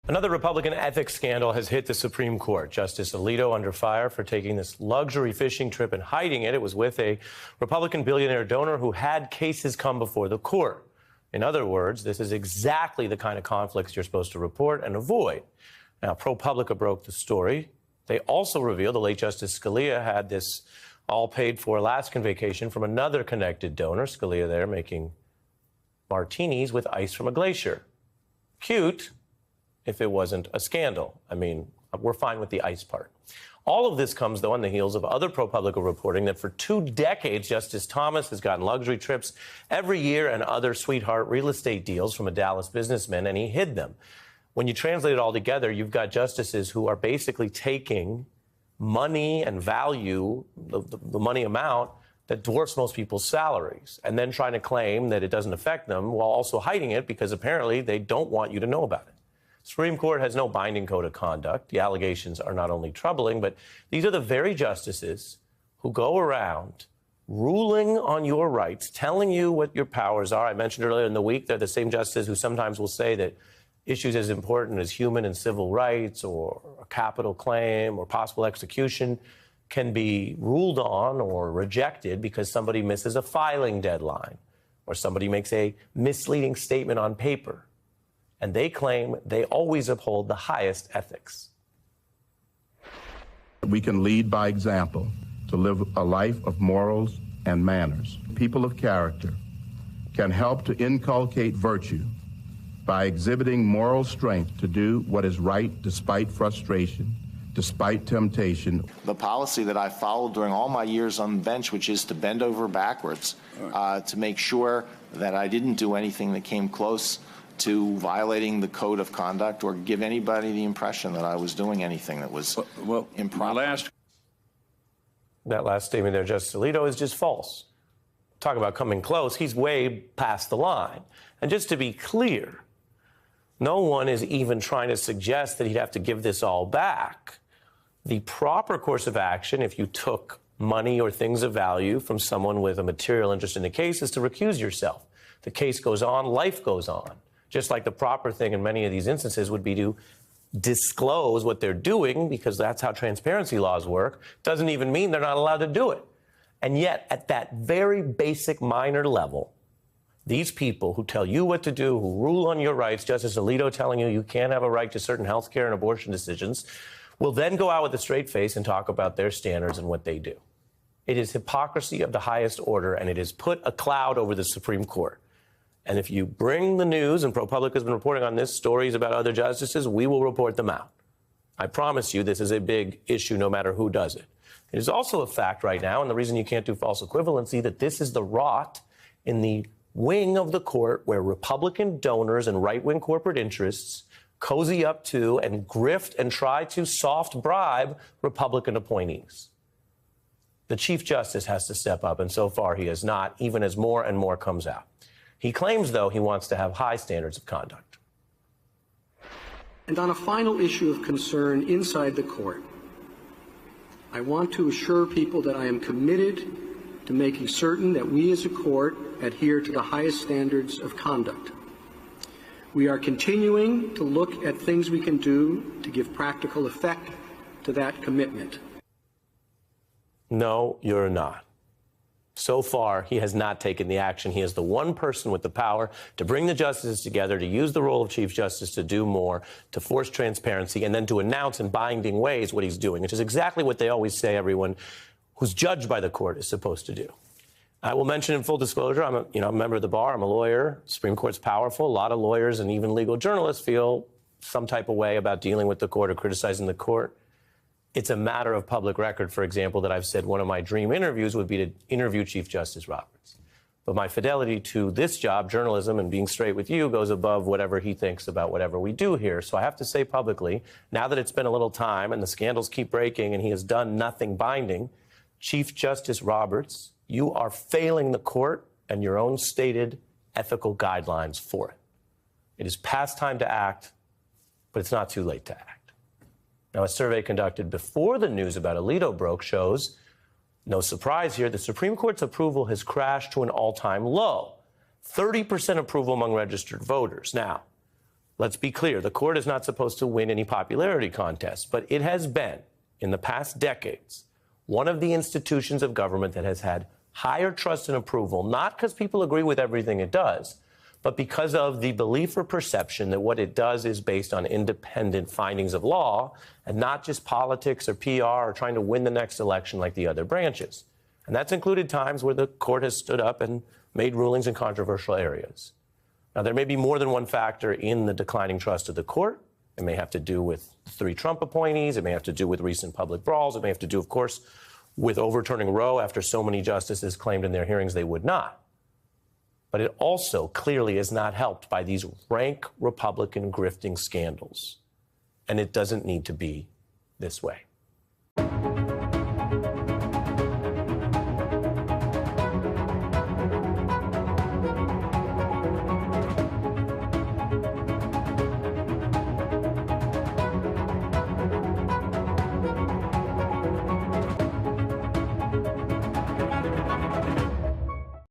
Another Republican ethics scandal has hit the Supreme Court. Justice Alito under fire for taking this luxury fishing trip and hiding it. It was with a Republican billionaire donor who had cases come before the court. In other words, this is exactly the kind of conflicts you're supposed to report and avoid. Now, ProPublica broke the story. They also revealed the late Justice Scalia had this all-paid-for Alaskan vacation from another connected donor. Scalia there making martinis with ice from a glacier. Cute, if it wasn't a scandal. I mean, we're fine with the ice part. All of this comes, though, on the heels of other ProPublica reporting that for 2 decades, Justice Thomas has gotten luxury trips every year and other sweetheart real estate deals from a Dallas businessman, and he hid them. When you translate it all together, you've got justices who are basically taking money and value, the money amount that dwarfs most people's salaries, and then trying to claim that it doesn't affect them while also hiding it because apparently they don't want you to know about it. Supreme Court has no binding code of conduct. The allegations are not only troubling, but these are the very justices who go around ruling on your rights, telling you what your powers are. I mentioned earlier in the week, they're the same justices who sometimes will say that issues as important as human and civil rights or a capital claim or possible execution can be ruled on or rejected because somebody misses a filing deadline or somebody makes a misleading statement on paper. And they claim they always uphold the highest ethics. We can lead by example to live a life of morals and manners. People of character can help to inculcate virtue by exhibiting moral strength to do what is right despite frustration, despite temptation. The policy that I followed during all my years on the bench, which is to bend over backwards, to make sure that I didn't do anything that came close to violating the code of conduct or give anybody the impression that I was doing anything that was improper. That last statement there, Justice Alito, is just false. Talk about coming close. He's way past the line. And just to be clear, no one is even trying to suggest that he'd have to give this all back. The proper course of action, if you took money or things of value from someone with a material interest in the case, is to recuse yourself. The case goes on, life goes on. Just like the proper thing in many of these instances would be to disclose what they're doing, because that's how transparency laws work, doesn't even mean they're not allowed to do it. And yet, at that very basic minor level, these people who tell you what to do, who rule on your rights, Justice Alito telling you you can't have a right to certain health care and abortion decisions, will then go out with a straight face and talk about their standards and what they do. It is hypocrisy of the highest order, and it has put a cloud over the Supreme Court. And if you bring the news, and ProPublica has been reporting on this, stories about other justices, we will report them out. I promise you this is a big issue no matter who does it. It is also a fact right now, and the reason you can't do false equivalency, that this is the rot in the wing of the court where Republican donors and right-wing corporate interests cozy up to and grift and try to soft bribe Republican appointees. The Chief Justice has to step up, and so far he has not, even as more and more comes out. He claims, though, he wants to have high standards of conduct. And on a final issue of concern inside the court, I want to assure people that I am committed to making certain that we as a court adhere to the highest standards of conduct. We are continuing to look at things we can do to give practical effect to that commitment. No, you're not. So far, he has not taken the action. He is the one person with the power to bring the justices together, to use the role of Chief Justice to do more, to force transparency, and then to announce in binding ways what he's doing, which is exactly what they always say everyone who's judged by the court is supposed to do. I will mention in full disclosure, I'm a member of the bar. I'm a lawyer. Supreme Court's powerful. A lot of lawyers and even legal journalists feel some type of way about dealing with the court or criticizing the court. It's a matter of public record, for example, that I've said one of my dream interviews would be to interview Chief Justice Roberts. But my fidelity to this job, journalism, and being straight with you goes above whatever he thinks about whatever we do here. So I have to say publicly, now that it's been a little time and the scandals keep breaking and he has done nothing binding, Chief Justice Roberts, you are failing the court and your own stated ethical guidelines for it. It is past time to act, but it's not too late to act. Now, a survey conducted before the news about Alito broke shows, no surprise here, the Supreme Court's approval has crashed to an all-time low, 30% approval among registered voters. Now, let's be clear, the court is not supposed to win any popularity contests, but it has been, in the past decades, one of the institutions of government that has had higher trust and approval, not because people agree with everything it does, but because of the belief or perception that what it does is based on independent findings of law and not just politics or PR or trying to win the next election like the other branches. And that's included times where the court has stood up and made rulings in controversial areas. Now, there may be more than one factor in the declining trust of the court. It may have to do with 3 Trump appointees. It may have to do with recent public brawls. It may have to do, of course, with overturning Roe after so many justices claimed in their hearings they would not. But it also clearly is not helped by these rank Republican grifting scandals. And it doesn't need to be this way.